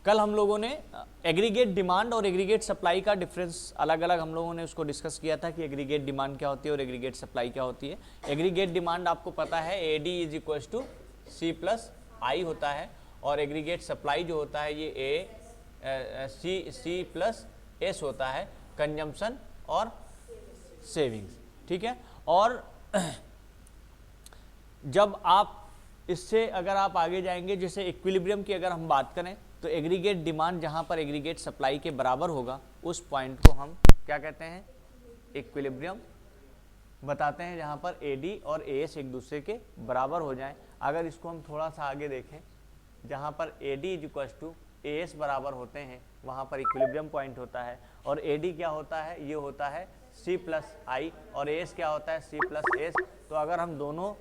कल हम लोगों ने एग्रीगेट डिमांड और एग्रीगेट सप्लाई का डिफरेंस अलग अलग हम लोगों ने उसको डिस्कस किया था कि एग्रीगेट डिमांड क्या होती है और एग्रीगेट सप्लाई क्या होती है। एग्रीगेट डिमांड आपको पता है AD is equal to C plus I होता है, और एग्रीगेट सप्लाई जो होता है ये C प्लस S होता है, कंजम्पशन और सेविंग्स। ठीक है, और जब आप इससे अगर आप आगे जाएंगे, जैसे इक्विलिब्रियम की अगर हम बात करें, तो एग्रीगेट डिमांड जहां पर एग्रीगेट सप्लाई के बराबर होगा उस पॉइंट को हम क्या कहते हैं, इक्विलिब्रियम बताते हैं, जहां पर AD और AS एक दूसरे के बराबर हो जाएं। अगर इसको हम थोड़ा सा आगे देखें, जहां पर AD is equal to AS बराबर होते हैं, वहां पर इक्विलिब्रियम पॉइंट होता है, और AD क्या होता है, ये होता है C प्लस I, और AS क्या होता है, C प्लस S। तो अगर हम दोनों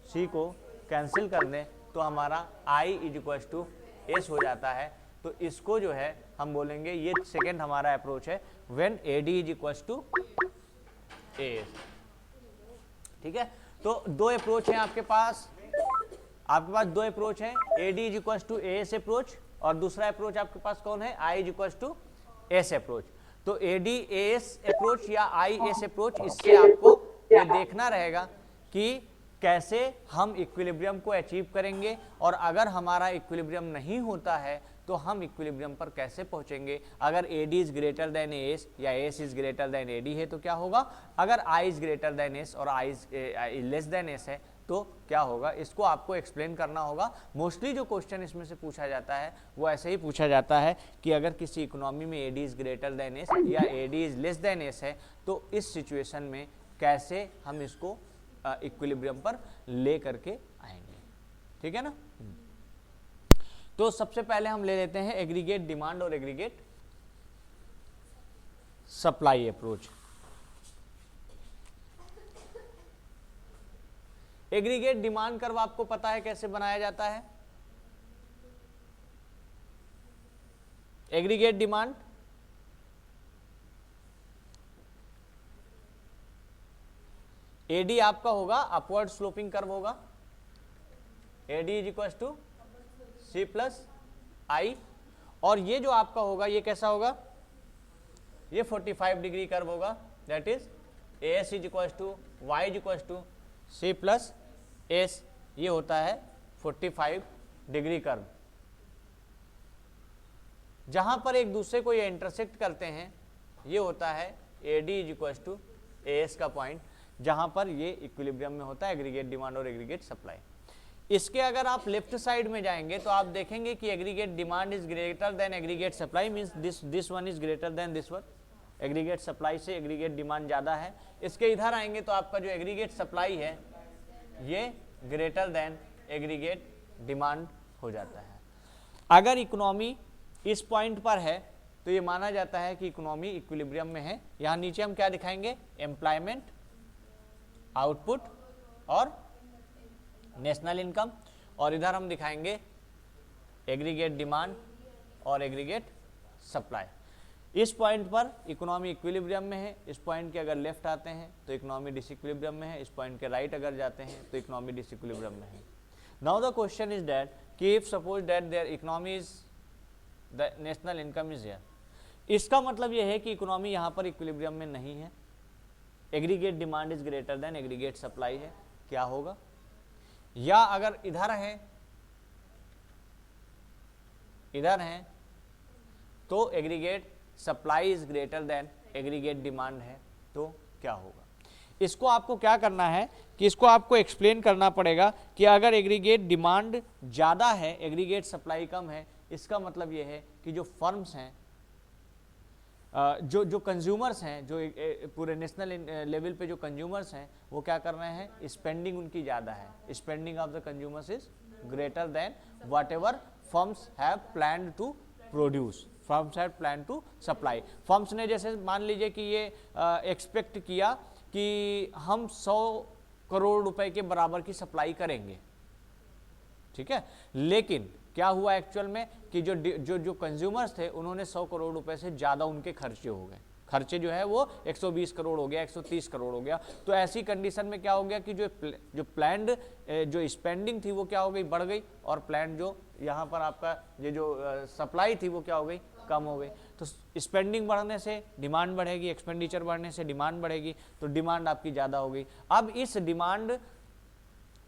C को कैंसिल कर दें तो हमारा I is equal to S हो जाता है। तो इसको जो है हम बोलेंगे, ये सेकेंड हमारा अप्रोच है, when AD is equal to AS। ठीक है, तो दो अप्रोच हैं आपके पास दो अप्रोच हैं, AD is equal to AS approach, और दूसरा अप्रोच आपके पास कौन है, I is equal to S approach. तो AD AS अप्रोच या I S अप्रोच, इससे आपको ये देखना रहेगा कि कैसे हम इक्विलिब्रियम को अचीव करेंगे, और अगर हमारा इक्विलिब्रियम नहीं होता है तो हम इक्विलिब्रियम पर कैसे पहुंचेंगे। अगर AD is greater then AS या AS is greater then AD है तो क्या होगा, अगर I is greater than S और I is less than S है तो क्या होगा, इसको आपको एक्सप्लेन करना होगा। मोस्टली जो क्वेश्चन इसमें से पूछा जाता है वो ऐसे ही पूछा जाता है कि अगर किसी इकोनॉमी में AD is greater than S या AD is less than S है तो इस सिचुएशन में कैसे हम इसको इक्विलिब्रियम पर ले करके आएंगे। ठीक है ना। तो सबसे पहले हम ले लेते हैं एग्रीगेट डिमांड और aggregate supply approach. Aggregate demand curve आपको पता है कैसे बनाया जाता है। एग्रीगेट डिमांड AD आपका होगा अपवर्ड स्लोपिंग कर्व होगा, AD is equal to C plus I, और ये जो आपका होगा ये कैसा होगा, ये 45 डिग्री कर्व होगा, that is AS is equal to Y is equal to C plus S, ये होता है 45 डिग्री कर्व। जहां पर एक दूसरे को ये इंटरसेक्ट करते हैं ये होता है AD is equal to AS का पॉइंट, जहां पर ये इक्विलिब्रियम में होता है एग्रीगेट डिमांड और एग्रीगेट सप्लाई। इसके अगर आप लेफ्ट साइड में जाएंगे तो आप देखेंगे कि aggregate demand is greater then aggregate supply, means this one is greater then this one. Aggregate supply से एग्रीगेट डिमांड ज्यादा है। इसके इधर आएंगे तो आपका जो एग्रीगेट सप्लाई है ये ग्रेटर देन एग्रीगेट डिमांड हो जाता है। अगर इकोनॉमी इस पॉइंट पर है तो ये माना जाता है कि इकोनॉमी इक्विलिब्रियम में है। यहां नीचे हम क्या दिखाएंगे, एम्प्लॉयमेंट, आउटपुट और नेशनल इनकम, और इधर हम दिखाएंगे एग्रीगेट डिमांड और एग्रीगेट सप्लाई। इस पॉइंट पर इकोनॉमी इक्विलिब्रियम में है, इस पॉइंट के अगर लेफ्ट आते हैं तो इकोनॉमी डिसइक्विलिब्रियम में है, इस पॉइंट के राइट अगर जाते हैं तो इकोनॉमी डिसइक्विलिब्रियम में है। Now the question is that कि if suppose that there economy is the national income is here, इसका मतलब यह है कि इकोनॉमी यहाँ पर इक्विलिब्रियम में नहीं है, aggregate demand is greater then aggregate supply है, क्या होगा। या अगर इधर है तो aggregate supply is greater then aggregate demand है तो क्या होगा। इसको आपको क्या करना है कि इसको आपको एक्सप्लेन करना पड़ेगा कि अगर एग्रीगेट डिमांड ज़्यादा है एग्रीगेट सप्लाई कम है, इसका मतलब ये है कि जो फर्म्स हैं, जो कंज्यूमर्स हैं, जो पूरे नेशनल लेवल पे जो कंज्यूमर्स हैं वो क्या कर रहे हैं, स्पेंडिंग उनकी ज़्यादा है, spending of the consumers is greater than whatever firms have planned to produce, firms have plan to supply. Firms ने जैसे मान लीजिए कि ये एक्सपेक्ट किया कि हम 100 करोड़ रुपए के बराबर की सप्लाई करेंगे, ठीक है, लेकिन क्या हुआ एक्चुअल में कि जो कंज्यूमर्स थे उन्होंने 100 करोड़ रुपए से ज़्यादा उनके खर्चे हो गए, खर्चे जो है वो 120 करोड़ हो गया, 130 करोड़ हो गया। तो ऐसी कंडीशन में क्या हो गया कि जो प्लान्ड जो स्पेंडिंग थी वो क्या हो गई, बढ़ गई, और प्लान्ड जो यहाँ पर आपका ये जो सप्लाई थी वो क्या हो गई, कम हो गई। तो स्पेंडिंग बढ़ने से डिमांड बढ़ेगी, एक्सपेंडिचर बढ़ने से डिमांड बढ़ेगी, तो डिमांड आपकी ज़्यादा हो गई। अब इस डिमांड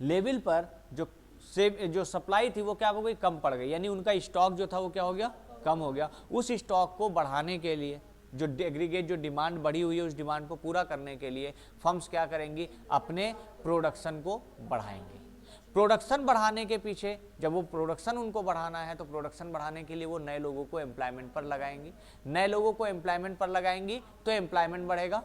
लेवल पर जो सप्लाई थी वो क्या हो गई, कम पड़ गई, यानी उनका स्टॉक जो था वो क्या हो गया, कम हो गया। उस स्टॉक को बढ़ाने के लिए जो एग्रीगेट जो डिमांड बढ़ी हुई है उस डिमांड को पूरा करने के लिए फर्म्स क्या करेंगी, अपने प्रोडक्शन को बढ़ाएंगी। प्रोडक्शन बढ़ाने के पीछे जब वो प्रोडक्शन उनको बढ़ाना है तो प्रोडक्शन बढ़ाने के लिए वो नए लोगों को एम्प्लॉयमेंट पर लगाएंगी। नए लोगों को एम्प्लॉयमेंट पर लगाएंगी तो एम्प्लॉयमेंट बढ़ेगा,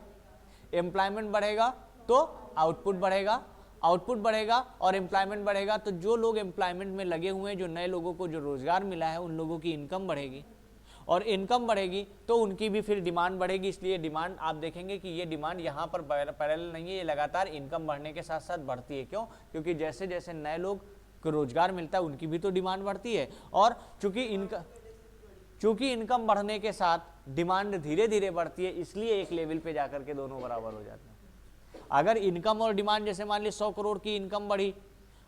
एम्प्लॉयमेंट बढ़ेगा तो आउटपुट बढ़ेगा, आउटपुट बढ़ेगा और एम्प्लॉयमेंट बढ़ेगा तो जो लोग एम्प्लॉयमेंट में लगे हुए हैं, जो नए लोगों को जो रोजगार मिला है, उन लोगों की इनकम बढ़ेगी, और इनकम बढ़ेगी तो उनकी भी फिर डिमांड बढ़ेगी। इसलिए डिमांड आप देखेंगे कि ये डिमांड यहाँ पर पैरेलल नहीं है, ये लगातार इनकम बढ़ने के साथ साथ बढ़ती है। क्यों? क्योंकि जैसे जैसे नए लोग को रोजगार मिलता है उनकी भी तो डिमांड बढ़ती है, और चूंकि इनकम बढ़ने के साथ डिमांड धीरे धीरे बढ़ती है, इसलिए एक लेवल पे जाकर के दोनों बराबर हो जाते हैं। अगर इनकम और डिमांड, जैसे मान ली 100 करोड़ की इनकम बढ़ी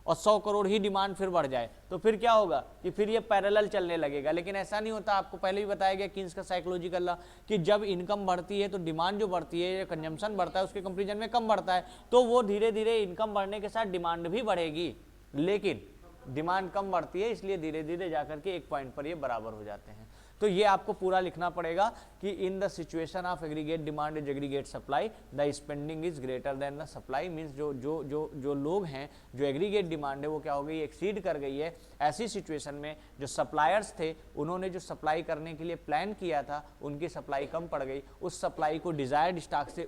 और 100 करोड़ ही डिमांड फिर बढ़ जाए, तो फिर क्या होगा कि फिर ये पैरेलल चलने लगेगा। लेकिन ऐसा नहीं होता, आपको पहले भी बताया गया किन्स का साइकोलॉजिकल लॉ कि जब इनकम बढ़ती है तो डिमांड जो बढ़ती है, कंजम्पशन बढ़ता है, उसके कंपेरिजन में कम बढ़ता है, तो वो धीरे धीरे इनकम बढ़ने के साथ डिमांड भी बढ़ेगी, लेकिन डिमांड कम बढ़ती है, इसलिए धीरे धीरे जाकर के एक पॉइंट पर ये बराबर हो जाते हैं। तो ये आपको पूरा लिखना पड़ेगा कि in the situation of aggregate demand is aggregate supply the spending is greater then the supply. Means जो लोग हैं, जो एग्रीगेट डिमांड है वो क्या हो गई, एक्सीड कर गई है। ऐसी सिचुएशन में जो सप्लायर्स थे, उन्होंने जो सप्लाई करने के लिए प्लान किया था, उनकी सप्लाई कम पड़ गई। उस सप्लाई को डिजायर्ड स्टॉक से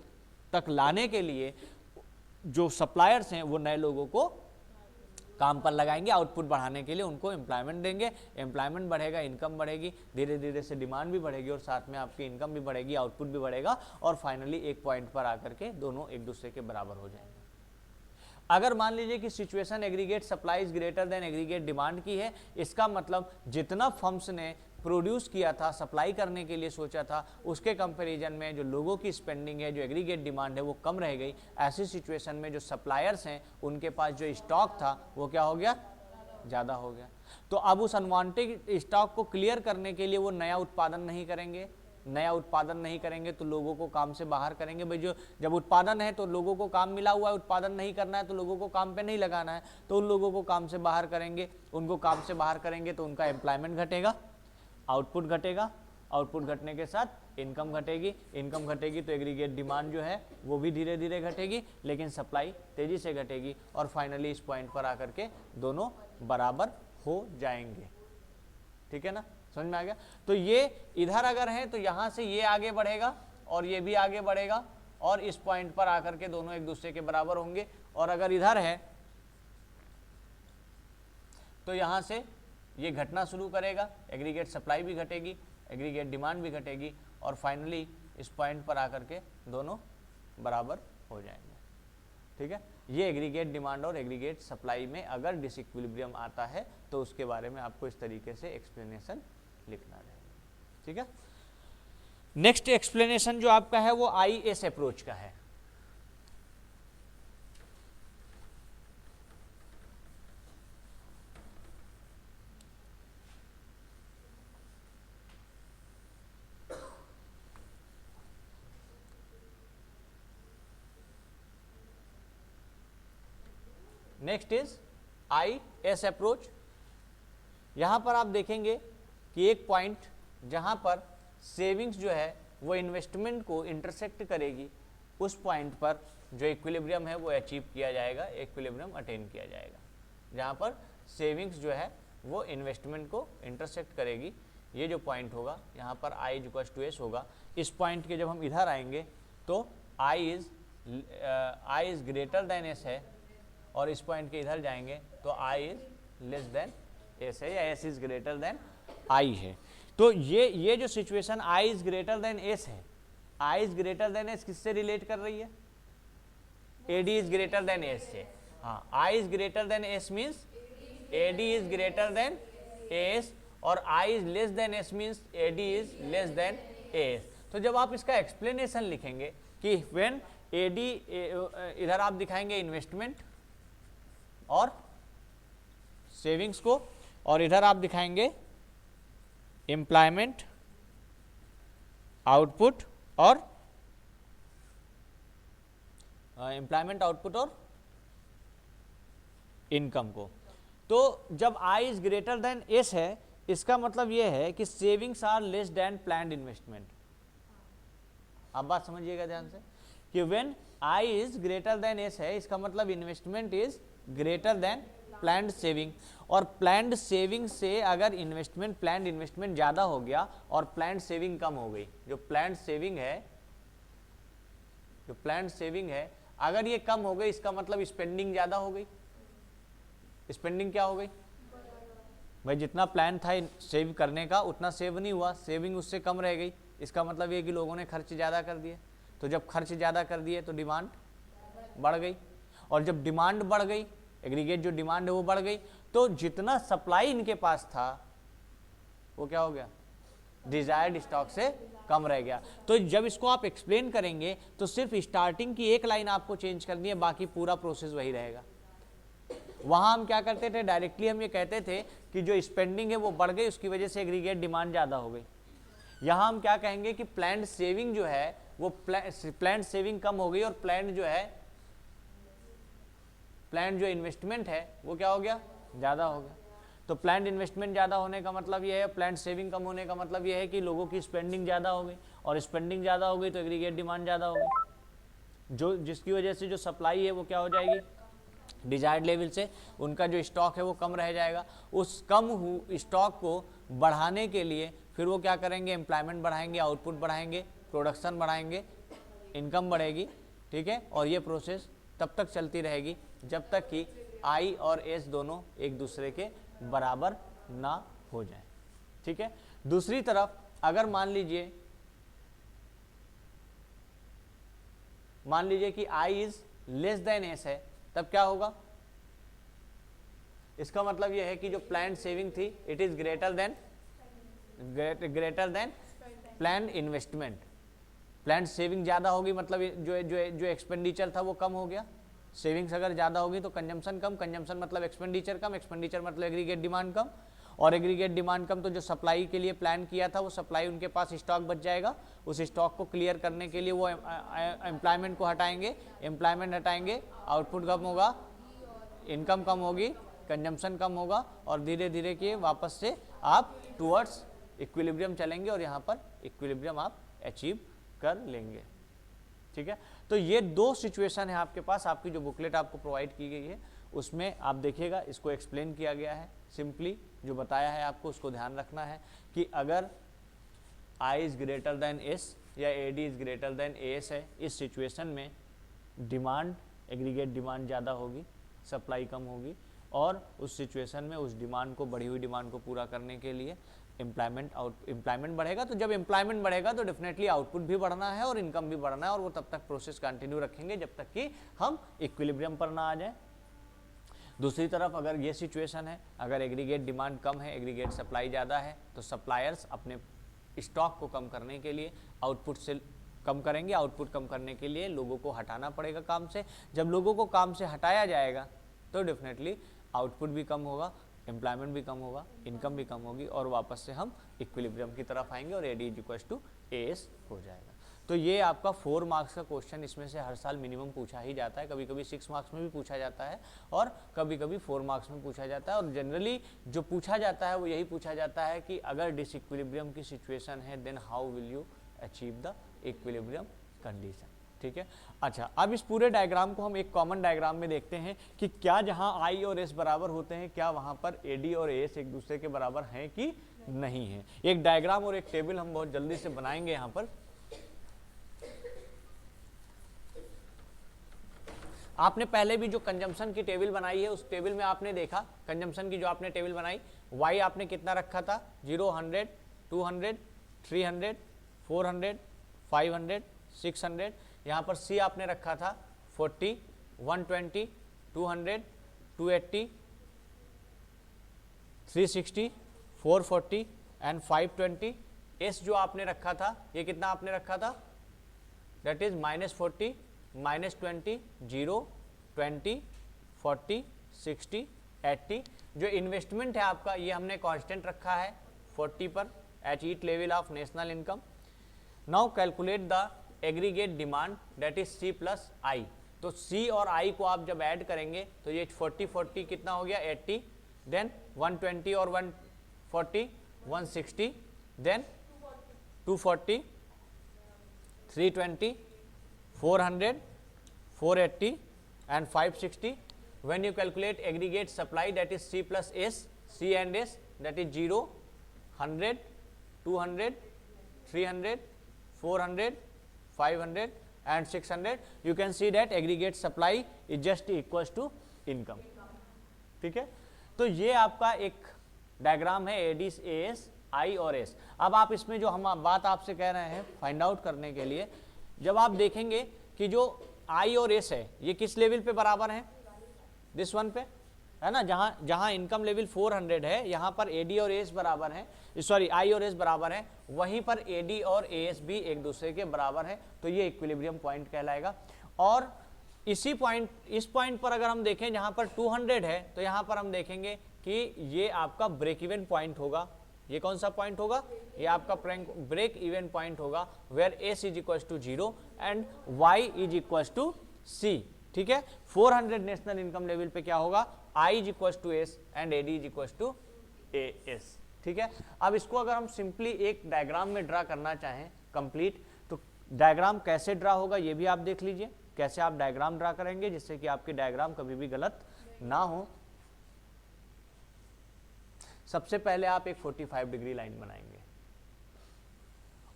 तक लाने के लिए जो सप्लायर्स हैं वो नए लोगों को काम पर लगाएंगे, आउटपुट बढ़ाने के लिए उनको एम्प्लॉयमेंट देंगे। एम्प्लॉयमेंट बढ़ेगा, इनकम बढ़ेगी, धीरे धीरे से डिमांड भी बढ़ेगी और साथ में आपकी इनकम भी बढ़ेगी, आउटपुट भी बढ़ेगा, और फाइनली एक पॉइंट पर आकर के दोनों एक दूसरे के बराबर हो जाएंगे। अगर मान लीजिए कि situation aggregate supply is greater then aggregate demand की है, इसका मतलब जितना फर्म्स ने प्रोड्यूस किया था, सप्लाई करने के लिए सोचा था, उसके कंपैरिजन में जो लोगों की स्पेंडिंग है, जो एग्रीगेट डिमांड है, वो कम रह गई। ऐसी सिचुएशन में जो सप्लायर्स हैं उनके पास जो स्टॉक था वो क्या हो गया, ज़्यादा हो गया। तो अब उस अनवांटेड स्टॉक को क्लियर करने के लिए वो नया उत्पादन नहीं करेंगे। नया उत्पादन नहीं करेंगे तो लोगों को काम से बाहर करेंगे। भाई जो जब उत्पादन है तो लोगों को काम मिला हुआ है, उत्पादन नहीं करना है तो लोगों को काम पे नहीं लगाना है, तो उन लोगों को काम से बाहर करेंगे। उनको काम से बाहर करेंगे तो उनका एम्प्लॉयमेंट घटेगा, आउटपुट घटेगा, आउटपुट घटने के साथ इनकम घटेगी, इनकम घटेगी तो एग्रीगेट डिमांड जो है वो भी धीरे धीरे घटेगी, लेकिन सप्लाई तेजी से घटेगी, और फाइनली इस पॉइंट पर आकर के दोनों बराबर हो जाएंगे। ठीक है ना, समझ में आ गया? तो ये इधर अगर है तो यहाँ से ये आगे बढ़ेगा और ये भी आगे बढ़ेगा, और इस पॉइंट पर आकर के दोनों एक दूसरे के बराबर होंगे। और अगर इधर है तो यहाँ से ये घटना शुरू करेगा, एग्रीगेट सप्लाई भी घटेगी, एग्रीगेट डिमांड भी घटेगी, और फाइनली इस पॉइंट पर आकर के दोनों बराबर हो जाएंगे। ठीक है, ये एग्रीगेट डिमांड और एग्रीगेट सप्लाई में अगर डिसइक्विलिब्रियम आता है तो उसके बारे में आपको इस तरीके से एक्सप्लेनेशन लिखना रहेगा। ठीक है, नेक्स्ट एक्सप्लेनेशन जो आपका है वो IS अप्रोच का है। Next is IS approach. यहां पर आप देखेंगे कि एक पॉइंट जहां पर सेविंग्स जो है वो इन्वेस्टमेंट को इंटरसेक्ट करेगी, उस पॉइंट पर जो इक्विलिब्रियम है वो अचीव किया जाएगा, इक्विलिब्रियम अटेन किया जाएगा। जहां पर सेविंग्स जो है वो इन्वेस्टमेंट को इंटरसेक्ट करेगी, ये जो पॉइंट होगा यहाँ पर I = S होगा। इस पॉइंट के जब हम इधर आएंगे तो I is greater than S है, और इस पॉइंट के इधर जाएंगे तो I is less than S है, या S is greater then I है। तो ये जो situation I is greater than S है, I is greater than S किससे रिलेट कर रही है? AD is greater than S से। हाँ, I is greater than S means AD is greater than S, और I is less than S means AD is less than S। तो तो जब आप इसका एक्सप्लेनेशन लिखेंगे कि व्हेन एडी, इधर आप दिखाएंगे इन्वेस्टमेंट और सेविंग्स को, और इधर आप दिखाएंगे एम्प्लॉयमेंट, आउटपुट और एम्प्लॉयमेंट, आउटपुट और इनकम को। तो जब I is greater than S है, इसका मतलब यह है कि savings are less than planned investment. आप बात समझिएगा ध्यान से कि when I is greater than S है, इसका मतलब investment is greater than planned saving, और प्लान्ड सेविंग से अगर इन्वेस्टमेंट, प्लान्ड इन्वेस्टमेंट ज़्यादा हो गया और प्लान्ड सेविंग कम हो गई, जो प्लान्ड सेविंग है, जो प्लान्ड सेविंग है अगर ये कम हो गई, इसका मतलब स्पेंडिंग ज़्यादा हो गई। स्पेंडिंग क्या हो गई भाई, जितना प्लान था सेव करने का उतना सेव नहीं हुआ, सेविंग उससे कम रह गई, इसका मतलब ये कि लोगों ने खर्च ज़्यादा कर दिए। तो जब खर्च ज़्यादा कर दिए तो डिमांड बढ़ गई, और जब डिमांड बढ़ गई, एग्रीगेट जो डिमांड है वो बढ़ गई, तो जितना सप्लाई इनके पास था वो क्या हो गया, डिजायर्ड स्टॉक से कम रह गया। तो जब इसको आप एक्सप्लेन करेंगे तो सिर्फ स्टार्टिंग की एक लाइन आपको चेंज करनी है, बाकी पूरा प्रोसेस वही रहेगा। वहां हम क्या करते थे, डायरेक्टली हम ये कहते थे कि जो स्पेंडिंग है वो बढ़ गई, उसकी वजह से एग्रीगेट डिमांड ज़्यादा हो गई। यहाँ हम क्या कहेंगे कि प्लान्ड सेविंग जो है वो प्लान्ड सेविंग कम हो गई, और प्लान्ड जो है, प्लान्ड जो इन्वेस्टमेंट है वो क्या हो गया, ज़्यादा हो गया। तो प्लान्ड इन्वेस्टमेंट ज़्यादा होने का मतलब ये है, प्लान्ड सेविंग कम होने का मतलब ये है कि लोगों की स्पेंडिंग ज़्यादा हो गई, और स्पेंडिंग ज़्यादा हो गई तो एग्रीगेट डिमांड ज़्यादा हो गई, जो जिसकी वजह से जो सप्लाई है वो क्या हो जाएगी, डिजायर्ड लेवल से उनका जो स्टॉक है वो कम रह जाएगा। उस कम स्टॉक को बढ़ाने के लिए फिर वो क्या करेंगे, एम्प्लॉयमेंट बढ़ाएंगे, आउटपुट बढ़ाएंगे, प्रोडक्शन बढ़ाएंगे, इनकम बढ़ेगी, ठीक है। और ये प्रोसेस तब तक चलती रहेगी जब तक कि I और S दोनों एक दूसरे के बराबर ना हो जाए, ठीक है। दूसरी तरफ अगर मान लीजिए कि I is less than S है, तब क्या होगा, इसका मतलब यह है कि जो प्लान्ड सेविंग थी it is greater than planned investment. Planned saving ज़्यादा होगी मतलब जो एक्सपेंडिचर था वो कम हो गया। सेविंग्स अगर ज़्यादा होगी तो कंजम्पशन कम, कंजम्पशन मतलब एक्सपेंडिचर कम, एक्सपेंडिचर मतलब एग्रीगेट डिमांड कम, और एग्रीगेट डिमांड कम तो जो सप्लाई के लिए प्लान किया था वो सप्लाई, उनके पास स्टॉक बच जाएगा। उस स्टॉक को क्लियर करने के लिए वो एम्प्लॉयमेंट को हटाएंगे, एम्प्लॉयमेंट हटाएंगे, आउटपुट कम होगा, इनकम कम होगी, कंजम्पशन कम होगा, और धीरे धीरे के वापस से आप टुवर्ड्स इक्विलिब्रियम चलेंगे, और यहाँ पर इक्विलिब्रियम आप अचीव कर लेंगे, ठीक है। तो ये दो सिचुएशन है आपके पास, आपकी जो बुकलेट आपको प्रोवाइड की गई है उसमें आप देखिएगा, इसको एक्सप्लेन किया गया है। सिंपली जो बताया है आपको उसको ध्यान रखना है कि अगर I is greater than S या AD is greater then AS है, इस सिचुएशन में डिमांड, एग्रीगेट डिमांड ज़्यादा होगी, सप्लाई कम होगी, और उस सिचुएशन में उस डिमांड को, बढ़ी हुई डिमांड को पूरा करने के लिए एम्प्लॉयमेंट बढ़ेगा। तो जब एम्प्लॉयमेंट बढ़ेगा तो डेफिनेटली आउटपुट भी बढ़ना है और इनकम भी बढ़ना है, और वो तब तक प्रोसेस कंटिन्यू रखेंगे जब तक कि हम इक्विलिब्रियम पर ना आ जाए। दूसरी तरफ अगर ये सिचुएशन है, अगर एग्रीगेट डिमांड कम है, एग्रीगेट सप्लाई ज़्यादा है, तो सप्लायर्स अपने स्टॉक को कम करने के लिए आउटपुट से कम करेंगे। आउटपुट कम करने के लिए लोगों को हटाना पड़ेगा काम से। जब लोगों को काम से हटाया जाएगा तो डेफिनेटली आउटपुट भी कम होगा, एम्प्लॉयमेंट भी कम होगा, इनकम भी कम होगी, और वापस से हम इक्विलिब्रियम की तरफ आएंगे और AD is equal to AS हो जाएगा। तो ये आपका 4 मार्क्स का क्वेश्चन इसमें से हर साल मिनिमम पूछा ही जाता है, कभी कभी 6 मार्क्स में भी पूछा जाता है और कभी कभी 4 मार्क्स में पूछा जाता है। और जनरली जो पूछा जाता है वो यही पूछा जाता है कि अगर डिसइक्विलिब्रियम की सिचुएशन है then how will you achieve the equilibrium condition, ठीक है। अच्छा, अब इस पूरे डायग्राम को हम एक कॉमन डायग्राम में देखते हैं कि क्या जहां I और S बराबर होते हैं, क्या वहां पर AD और AS एक दूसरे के बराबर हैं कि नहीं है। एक डायग्राम और एक टेबल हम बहुत जल्दी से बनाएंगे। यहाँ पर आपने पहले भी जो कंजम्पशन की टेबल बनाई है उस टेबल में आपने देखा, कंजम्पशन की जो आपने टेबल बनाई, Y आपने कितना रखा था, 0, 100, 200, 300, 400, 500, 600। यहाँ पर C आपने रखा था 40, 120, 200, 280, 360, 440 एंड 520, एस जो आपने रखा था, ये कितना आपने रखा था, दैट इज -40, -20, 0, 20, 40, 60, 80। जो इन्वेस्टमेंट है आपका ये हमने कांस्टेंट रखा है 40 पर at each level of national income. Now calculate the aggregate demand that is C plus I. तो सी और आई को आप जब ऐड करेंगे तो ये 40 कितना हो गया 80, देन 120 और 140 160, then 240 320 400 480 and 560। when you calculate aggregate supply that is C plus S, C and S that is 0, 100, 200, 300, 400, 500 and 600, you can see that aggregate supply is just equals to income। ठीक है, तो ये आपका एक डायग्राम है Aedes, as, आई और S. अब आप इसमें जो हम बात आपसे कह रहे हैं फाइंड आउट करने के लिए, जब आप देखेंगे कि जो आई और एस है ये किस लेवल पे बराबर है, दिस वन पे है ना, जहां इनकम लेवल 400 है यहाँ पर एडी और एस बराबर है, सॉरी आई और एस बराबर है, वहीं पर एडी और एएस भी एक दूसरे के बराबर है, तो ये इक्विलिब्रियम पॉइंट कहलाएगा। और इसी पॉइंट, इस पॉइंट पर अगर हम देखें जहां पर 200 है तो यहाँ पर हम देखेंगे कि ये आपका ब्रेक इवन पॉइंट होगा। ये कौन सा पॉइंट होगा, ये आपका ब्रेक इवन पॉइंट होगा, where S is equal to 0 and Y is equal to C. ठीक है, 400 नेशनल इनकम लेवल पे क्या होगा, I is equal to S and AD is equal to A S. ठीक है, अब इसको अगर हम सिंपली एक डायग्राम में ड्रा करना चाहें कंप्लीट, तो डायग्राम कैसे ड्रा होगा ये भी आप देख लीजिए, कैसे आप डायग्राम ड्रा करेंगे जिससे कि आपके डायग्राम कभी भी गलत ना हो। सबसे पहले आप एक 45 डिग्री लाइन बनाएंगे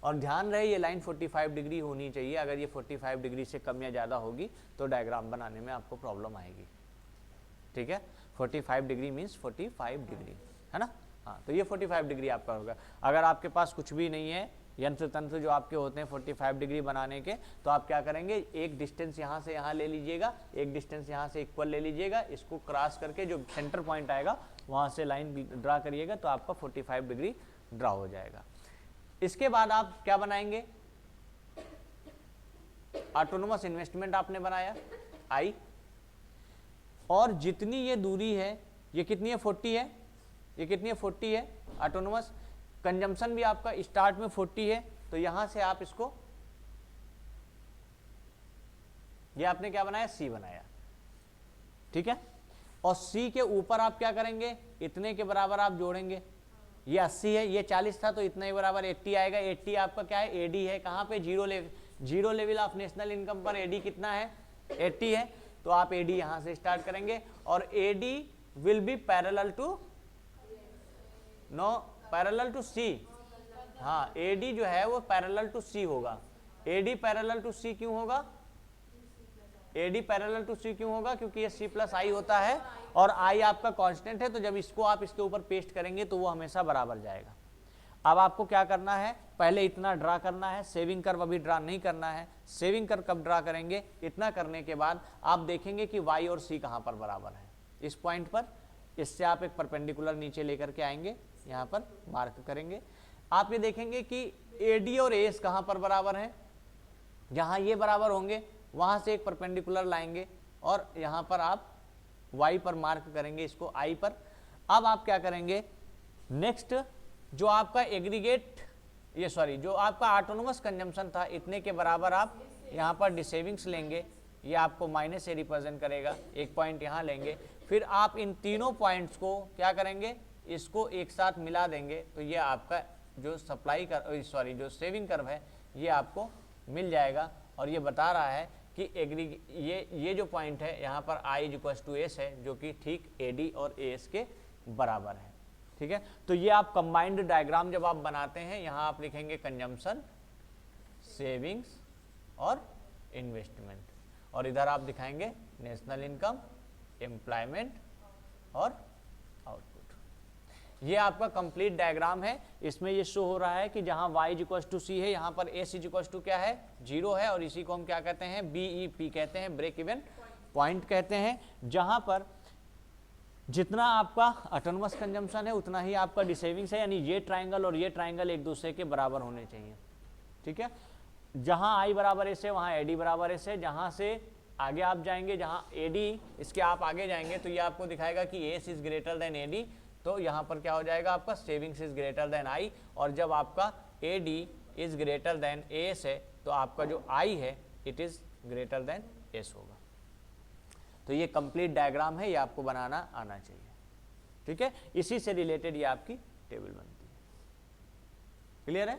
और ध्यान रहे ये लाइन 45 डिग्री होनी चाहिए, अगर ये 45 डिग्री से कम या ज़्यादा होगी तो डायग्राम बनाने में आपको प्रॉब्लम आएगी। ठीक है, 45 डिग्री मीन्स 45 डिग्री है ना, हाँ, तो ये 45 डिग्री आपका होगा। अगर आपके पास कुछ भी नहीं है, यंत्र तंत्र जो आपके होते हैं 45 डिग्री बनाने के, तो आप क्या करेंगे, एक डिस्टेंस यहाँ से यहाँ ले लीजिएगा, एक डिस्टेंस यहाँ से इक्वल ले लीजिएगा, इसको क्रॉस करके जो सेंटर पॉइंट आएगा वहाँ से लाइन ड्रा करिएगा तो आपका 45 डिग्री ड्रा हो जाएगा। इसके बाद आप क्या बनाएंगे, ऑटोनोमस इन्वेस्टमेंट आपने बनाया आई, और जितनी ये दूरी है ये कितनी है 40 है, ये कितनी है 40 है। ऑटोनोमस कंजम्पशन भी आपका स्टार्ट में 40 है, तो यहां से आप इसको, ये आपने क्या बनाया, सी बनाया। ठीक है, और सी के ऊपर आप क्या करेंगे, इतने के बराबर आप जोड़ेंगे, ये 80 है, ये 40 था तो इतना ही बराबर 80 आएगा। 80 आपका क्या है, एडी है, कहाँ पे, zero level of national income पर एडी कितना है, 80 है, तो आप एडी यहां से स्टार्ट करेंगे और AD will be parallel to, no parallel to C, हाँ, एडी जो है वो पैरेलल टू सी होगा। एडी पैरेलल टू सी क्यों होगा, एडी पैरेलल टू सी क्यों होगा, क्योंकि ये सी प्लस आई होता है और आई आपका कांस्टेंट है, तो जब इसको आप इसके ऊपर पेस्ट करेंगे तो वो हमेशा बराबर जाएगा। अब आपको क्या करना है, पहले इतना ड्रा करना है, सेविंग कर्व अभी ड्रा नहीं करना है। सेविंग कर्व कब ड्रा करेंगे, इतना करने के बाद आप देखेंगे कि वाई और सी कहाँ पर बराबर है, इस पॉइंट पर। इससे आप एक परपेंडिकुलर नीचे लेकर के आएंगे, यहाँ पर मार्क करेंगे। आप ये देखेंगे कि एडी और एस कहाँ पर बराबर है, जहाँ ये बराबर होंगे वहाँ से एक परपेंडिकुलर लाएंगे और यहाँ पर आप वाई पर मार्क करेंगे, इसको आई पर। अब आप क्या करेंगे, नेक्स्ट जो आपका एग्रीगेट, ये सॉरी, जो आपका ऑटोनोमस कंजम्पशन था इतने के बराबर आप यहाँ पर डिसेविंग्स लेंगे, ये आपको माइनस से रिप्रेजेंट करेगा, एक पॉइंट यहाँ लेंगे। फिर आप इन तीनों पॉइंट्स को क्या करेंगे, इसको एक साथ मिला देंगे, तो ये आपका जो सप्लाई कर, सॉरी, जो सेविंग कर्व है ये आपको मिल जाएगा। और ये बता रहा है कि ये जो पॉइंट है यहाँ पर आई इज इक्वल टू एस है, जो कि ठीक एडी और एस के बराबर है। ठीक है, तो ये आप कंबाइंड डायग्राम जब आप बनाते हैं, यहाँ आप लिखेंगे कंजम्पशन, सेविंग्स और इन्वेस्टमेंट, और इधर आप दिखाएंगे नेशनल इनकम, एम्प्लॉयमेंट और आउटपुट। ये आपका कंप्लीट डायग्राम है। इसमें ये शो हो रहा है कि जहां y इज इक्वल टू सी है, यहाँ पर s इज इक्वल टू क्या है, 0 है, और इसी को हम क्या कहते हैं, BEP कहते हैं, ब्रेक इवन पॉइंट कहते हैं, जहां पर जितना आपका ऑटोनमस कंजम्पशन है उतना ही आपका डिसेविंग्स है, यानी ये ट्राइंगल और ये ट्राइंगल एक दूसरे के बराबर होने चाहिए, ठीक है। जहां आई बराबर एस है वहां एडी बराबर एस है, जहां से आगे आप जाएंगे, जहां एडी इसके आप आगे जाएंगे तो ये आपको दिखाएगा कि S is greater than AD, तो यहाँ पर क्या हो जाएगा आपका savings is greater than I, और जब आपका AD is greater than S है तो आपका जो आई है it is greater than S होगा। तो ये कंप्लीट डायग्राम है, ये आपको बनाना आना चाहिए, ठीक है। इसी से रिलेटेड ये आपकी टेबल बनती है। क्लियर है?